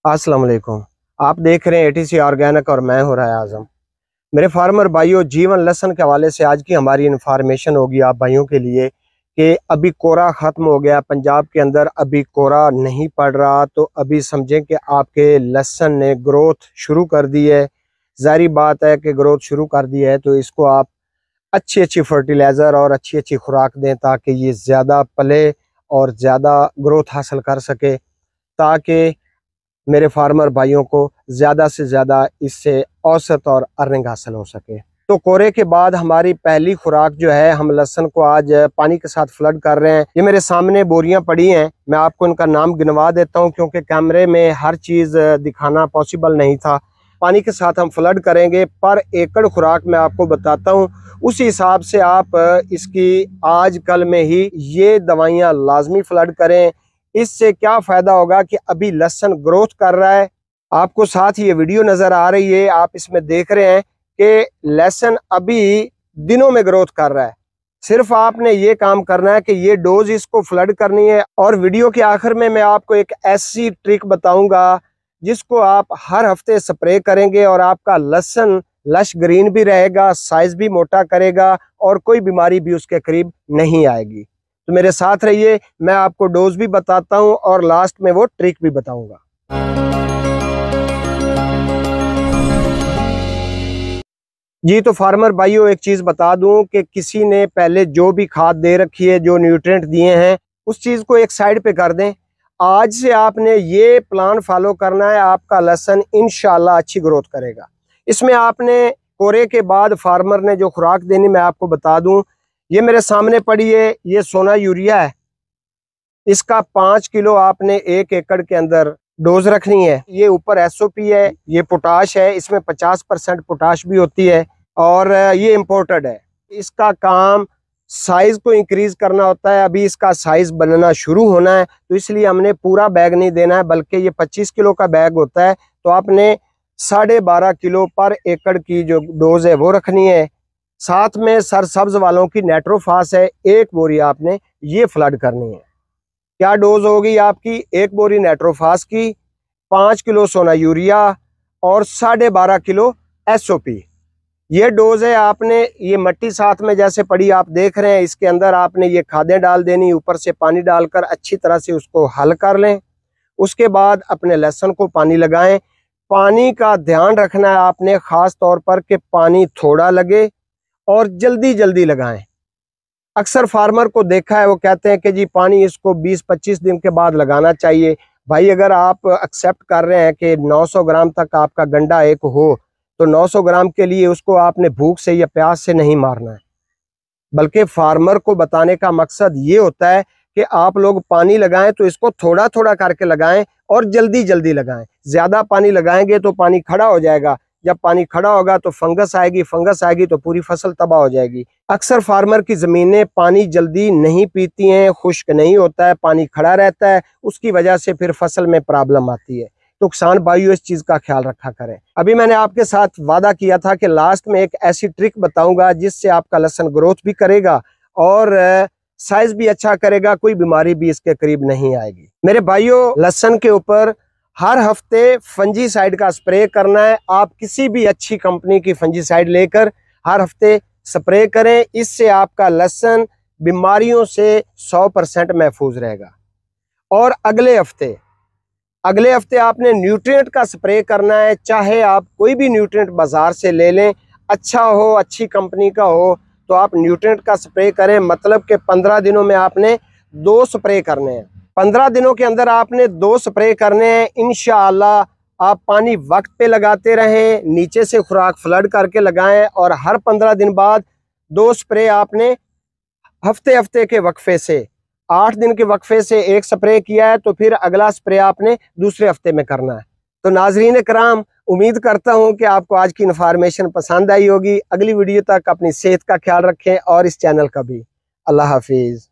अस्सलाम वालेकुम। आप देख रहे हैं एटीसी ऑर्गेनिक और मैं हूं राय आज़म। मेरे फार्मर भाइयों, जीवन लहसन के हवाले से आज की हमारी इन्फॉर्मेशन होगी आप भाइयों के लिए कि अभी कोरा ख़त्म हो गया पंजाब के अंदर, अभी कोरा नहीं पड़ रहा, तो अभी समझें कि आपके लहसन ने ग्रोथ शुरू कर दी है। ज़ाहिर बात है कि ग्रोथ शुरू कर दी है तो इसको आप अच्छी अच्छी फर्टिलाइज़र और अच्छी अच्छी खुराक दें ताकि ये ज़्यादा पले और ज़्यादा ग्रोथ हासिल कर सके, ताकि मेरे फार्मर भाइयों को ज़्यादा से ज़्यादा इससे औसत और अर्निंग हासिल हो सके। तो कोरे के बाद हमारी पहली खुराक जो है, हम लहसुन को आज पानी के साथ फ्लड कर रहे हैं। ये मेरे सामने बोरियां पड़ी हैं, मैं आपको इनका नाम गिनवा देता हूं क्योंकि कैमरे में हर चीज़ दिखाना पॉसिबल नहीं था। पानी के साथ हम फ्लड करेंगे, पर एकड़ खुराक मैं आपको बताता हूँ, उसी हिसाब से आप इसकी आज कल में ही ये दवाइयाँ लाजमी फ्लड करें। इससे क्या फ़ायदा होगा कि अभी लहसुन ग्रोथ कर रहा है, आपको साथ ये वीडियो नज़र आ रही है, आप इसमें देख रहे हैं कि लहसुन अभी दिनों में ग्रोथ कर रहा है। सिर्फ आपने ये काम करना है कि ये डोज इसको फ्लड करनी है। और वीडियो के आखिर में मैं आपको एक ऐसी ट्रिक बताऊंगा जिसको आप हर हफ्ते स्प्रे करेंगे और आपका लहसुन लश ग्रीन भी रहेगा, साइज भी मोटा करेगा और कोई बीमारी भी उसके करीब नहीं आएगी। तो मेरे साथ रहिए, मैं आपको डोज भी बताता हूं और लास्ट में वो ट्रिक भी बताऊंगा। जी तो फार्मर भाइयों, एक चीज बता दूं कि किसी ने पहले जो भी खाद दे रखी है, जो न्यूट्रिएंट दिए हैं, उस चीज को एक साइड पे कर दें। आज से आपने ये प्लान फॉलो करना है, आपका लहसुन इंशाल्लाह अच्छी ग्रोथ करेगा। इसमें आपने कोरे के बाद फार्मर ने जो खुराक देनी मैं आपको बता दूं, ये मेरे सामने पड़ी है, ये सोना यूरिया है। इसका 5 किलो आपने 1 एकड़ के अंदर डोज रखनी है। ये ऊपर एसओपी है, ये पोटाश है, इसमें 50% पोटाश भी होती है और ये इम्पोर्टेड है। इसका काम साइज को इंक्रीज करना होता है। अभी इसका साइज बनना शुरू होना है, तो इसलिए हमने पूरा बैग नहीं देना है, बल्कि ये 25 किलो का बैग होता है, तो आपने 12.5 किलो पर एकड़ की जो डोज है वो रखनी है। साथ में सरसब्ज वालों की नेट्रोफास है, 1 बोरी आपने ये फ्लड करनी है। क्या डोज होगी आपकी? 1 बोरी नेट्रोफास की, 5 किलो सोना यूरिया और 12.5 किलो एसओपी। ये डोज है। आपने ये मट्टी साथ में जैसे पड़ी आप देख रहे हैं, इसके अंदर आपने ये खादें डाल देनी, ऊपर से पानी डालकर अच्छी तरह से उसको हल कर लें। उसके बाद अपने लहसुन को पानी लगाएं। पानी का ध्यान रखना है आपने, खास तौर पर कि पानी थोड़ा लगे और जल्दी जल्दी लगाएं। अक्सर फार्मर को देखा है, वो कहते हैं कि जी पानी इसको 20-25 दिन के बाद लगाना चाहिए। भाई अगर आप एक्सेप्ट कर रहे हैं कि 900 ग्राम तक आपका गंडा एक हो, तो 900 ग्राम के लिए उसको आपने भूख से या प्यास से नहीं मारना है, बल्कि फार्मर को बताने का मकसद ये होता है कि आप लोग पानी लगाएं तो इसको थोड़ा थोड़ा करके लगाएं और जल्दी जल्दी लगाएं। ज्यादा पानी लगाएंगे तो पानी खड़ा हो जाएगा, जब पानी खड़ा होगा तो फंगस आएगी तो पूरी फसल तबाह हो जाएगी। अक्सर फार्मर की ज़मीनें पानी जल्दी नहीं पीती हैं, खुश्क नहीं होता है, पानी खड़ा रहता है, उसकी वजह से फिर फसल में प्रॉब्लम आती है। तो किसान भाइयों, इस चीज़ का ख्याल रखा करें। अभी मैंने आपके साथ वादा किया था कि लास्ट में एक ऐसी ट्रिक बताऊंगा जिससे आपका लहसुन ग्रोथ भी करेगा और साइज भी अच्छा करेगा, कोई बीमारी भी इसके करीब नहीं आएगी। मेरे भाइयों, लहसुन के ऊपर हर हफ्ते फंजीसाइड का स्प्रे करना है। आप किसी भी अच्छी कंपनी की फंजीसाइड लेकर हर हफ्ते स्प्रे करें, इससे आपका लहसुन बीमारियों से 100% महफूज रहेगा। और अगले हफ्ते आपने न्यूट्रिएंट का स्प्रे करना है, चाहे आप कोई भी न्यूट्रिएंट बाजार से ले लें, अच्छा हो, अच्छी कंपनी का हो, तो आप न्यूट्रिएंट का स्प्रे करें। मतलब कि 15 दिनों में आपने 2 स्प्रे करने हैं। 15 दिनों के अंदर आपने 2 स्प्रे करने हैं। इंशाअल्लाह आप पानी वक्त पे लगाते रहें, नीचे से खुराक फ्लड करके लगाएं और हर 15 दिन बाद 2 स्प्रे आपने हफ्ते हफ्ते के वक्फे से, 8 दिन के वक्फे से 1 स्प्रे किया है तो फिर अगला स्प्रे आपने दूसरे हफ्ते में करना है। तो नाजरीन कराम, उम्मीद करता हूं कि आपको आज की इन्फॉर्मेशन पसंद आई होगी। अगली वीडियो तक अपनी सेहत का ख्याल रखें और इस चैनल का भी। अल्लाह हाफिज।